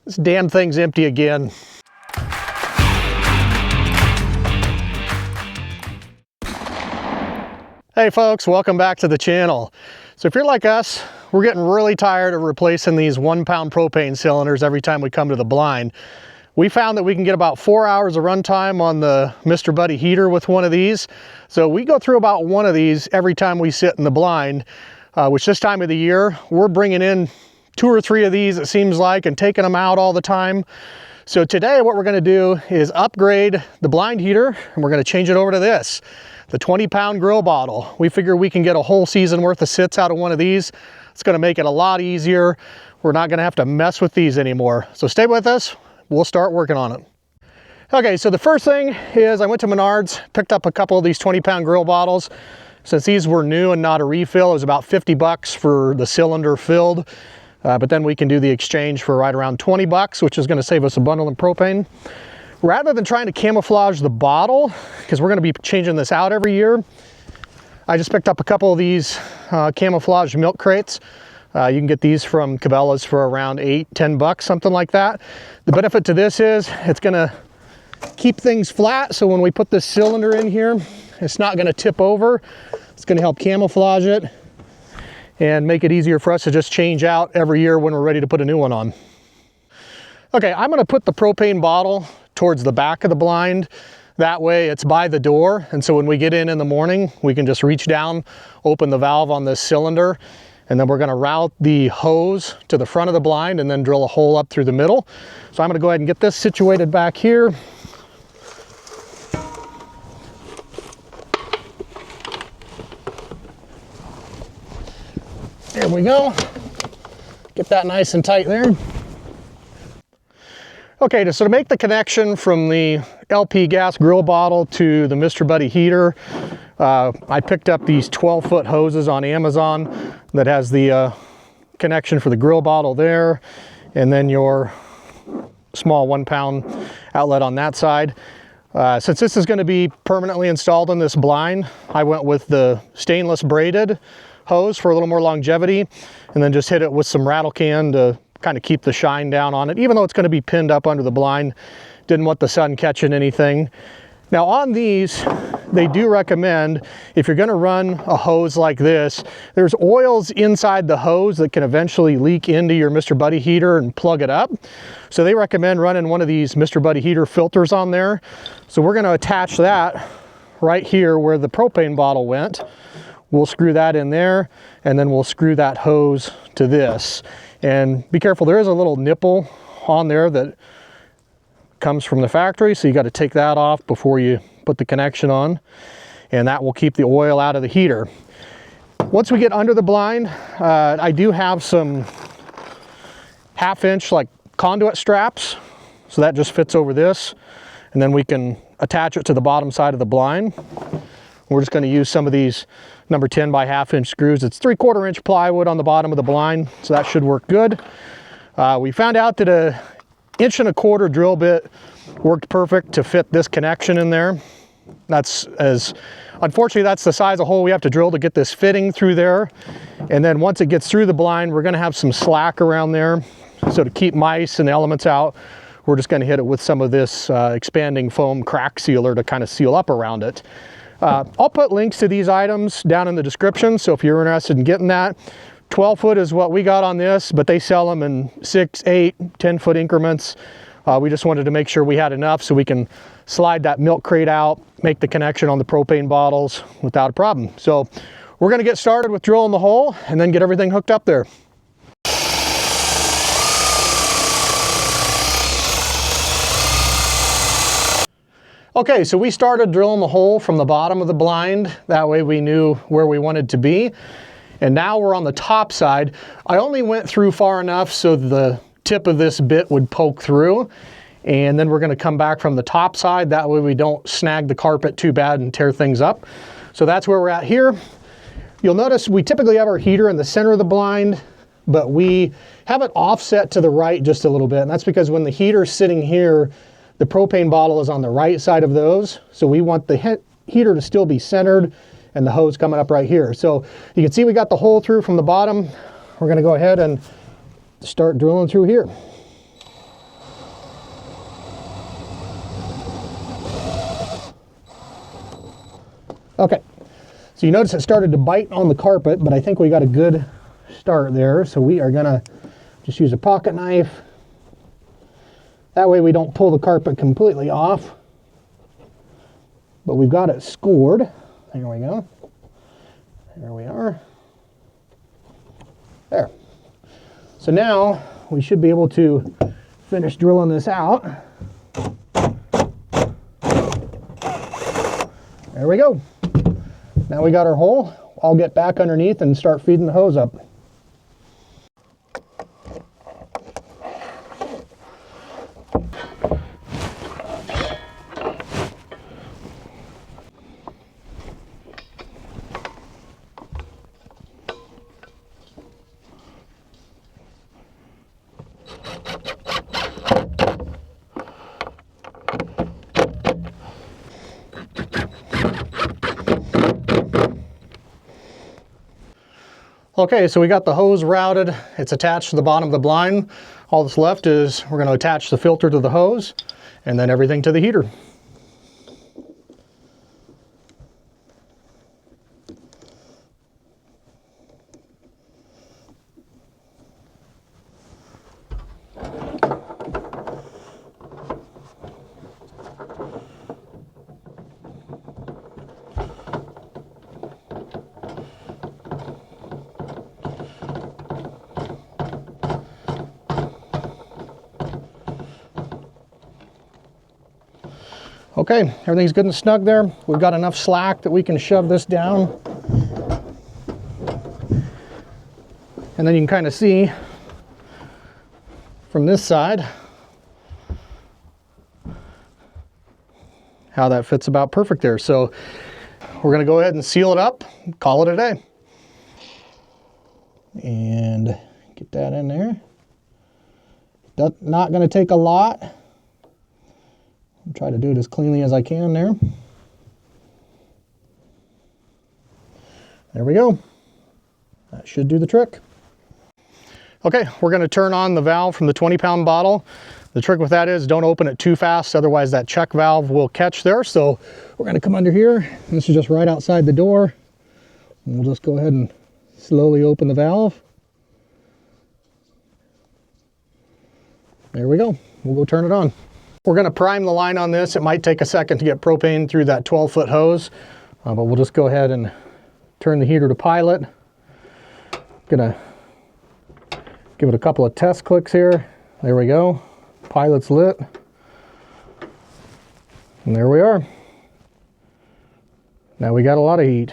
This damn thing's empty again. Hey folks, welcome back to the channel. So if you're like us, we're getting really tired of replacing these 1 pound propane cylinders every time we come to the blind. We found that we can get about 4 hours of runtime on the Mr. Buddy heater with one of these. So we go through about one of these every time we sit in the blind, which this time of the year, we're bringing in 2 or 3 of these, it seems like, and taking them out all the time. So today what we're gonna do is upgrade the blind heater, and we're gonna change it over to this, the 20-pound grill bottle. We figure we can get a whole season worth of sits out of one of these. It's gonna make it a lot easier. We're not gonna have to mess with these anymore. So stay with us, we'll start working on it. Okay, so the first thing is I went to Menards, picked up a couple of these 20-pound grill bottles. Since these were new and not a refill, it was about 50 bucks for the cylinder filled. But then we can do the exchange for right around 20 bucks, which is gonna save us a bundle of propane. Rather than trying to camouflage the bottle, because we're gonna be changing this out every year, I just picked up a couple of these camouflage milk crates. You can get these from Cabela's for around 8-10 bucks, something like that. The benefit to this is it's gonna keep things flat, so when we put this cylinder in here, it's not gonna tip over. It's gonna help camouflage it and make it easier for us to just change out every year when we're ready to put a new one on. Okay, I'm gonna put the propane bottle towards the back of the blind. That way it's by the door, and so when we get in the morning, we can just reach down, open the valve on this cylinder, and then we're gonna route the hose to the front of the blind and then drill a hole up through the middle. So I'm gonna go ahead and get this situated back here. There we go. Get that nice and tight there. Okay, so to make the connection from the LP gas grill bottle to the Mr. Buddy heater, I picked up these 12-foot hoses on Amazon that has the connection for the grill bottle there, and then your small 1 pound outlet on that side. Since this is going to be permanently installed in this blind, I went with the stainless braided hose for a little more longevity, and then just hit it with some rattle can to kind of keep the shine down on it, even though it's going to be pinned up under the blind. Didn't want the sun catching anything. Now on these, they do recommend, if you're going to run a hose like this, there's oils inside the hose that can eventually leak into your Mr. Buddy heater and plug it up. So they recommend running one of these Mr. Buddy heater filters on there. So we're going to attach that right here where the propane bottle went. We'll screw that in there, and then we'll screw that hose to this. And be careful, there is a little nipple on there that comes from the factory, so you got to take that off before you put the connection on, and that will keep the oil out of the heater. Once we get under the blind, I do have some 1/2 inch like conduit straps, so that just fits over this, and then we can attach it to the bottom side of the blind. We're just going to use some of these number 10 by 1/2 inch screws. It's 3/4 inch plywood on the bottom of the blind, so that should work good. We found out that a 1.25 inch drill bit worked perfect to fit this connection in there. Unfortunately, that's the size of hole we have to drill to get this fitting through there. And then once it gets through the blind, we're going to have some slack around there. So to keep mice and elements out, we're just going to hit it with some of this expanding foam crack sealer to kind of seal up around it. I'll put links to these items down in the description, so if you're interested in getting that. 12 foot is what we got on this, but they sell them in 6, 8, 10 foot increments. We just wanted to make sure we had enough so we can slide that milk crate out, make the connection on the propane bottles without a problem. So we're gonna get started with drilling the hole and then get everything hooked up there. Okay, so we started drilling the hole from the bottom of the blind. That way we knew where we wanted to be. And now we're on the top side. I only went through far enough so the tip of this bit would poke through. And then we're gonna come back from the top side. That way we don't snag the carpet too bad and tear things up. So that's where we're at here. You'll notice we typically have our heater in the center of the blind, but we have it offset to the right just a little bit. And that's because when the heater's sitting here, the propane bottle is on the right side of those. So we want the heater to still be centered and the hose coming up right here. So you can see we got the hole through from the bottom. We're gonna go ahead and start drilling through here. Okay, so you notice it started to bite on the carpet, but I think we got a good start there. So we are gonna just use a pocket knife. That way we don't pull the carpet completely off. But we've got it scored. There we go. There we are. There. So now we should be able to finish drilling this out. There we go. Now we got our hole. I'll get back underneath and start feeding the hose up. Okay, so we got the hose routed. It's attached to the bottom of the blind. All that's left is we're going to attach the filter to the hose and then everything to the heater. Okay, everything's good and snug there. We've got enough slack that we can shove this down. And then you can kind of see from this side how that fits about perfect there. So we're going to go ahead and seal it up, call it a day. And get that in there. Not going to take a lot. I'll try to do it as cleanly as I can there. There we go. That should do the trick. Okay, we're going to turn on the valve from the 20-pound bottle. The trick with that is don't open it too fast, otherwise that check valve will catch there. So we're going to come under here. This is just right outside the door. And we'll just go ahead and slowly open the valve. There we go. We'll go turn it on. We're going to prime the line on this. It might take a second to get propane through that 12-foot hose, but we'll just go ahead and turn the heater to pilot. Gonna give it a couple of test clicks here. There we go. Pilot's lit. And there we are. Now we got a lot of heat.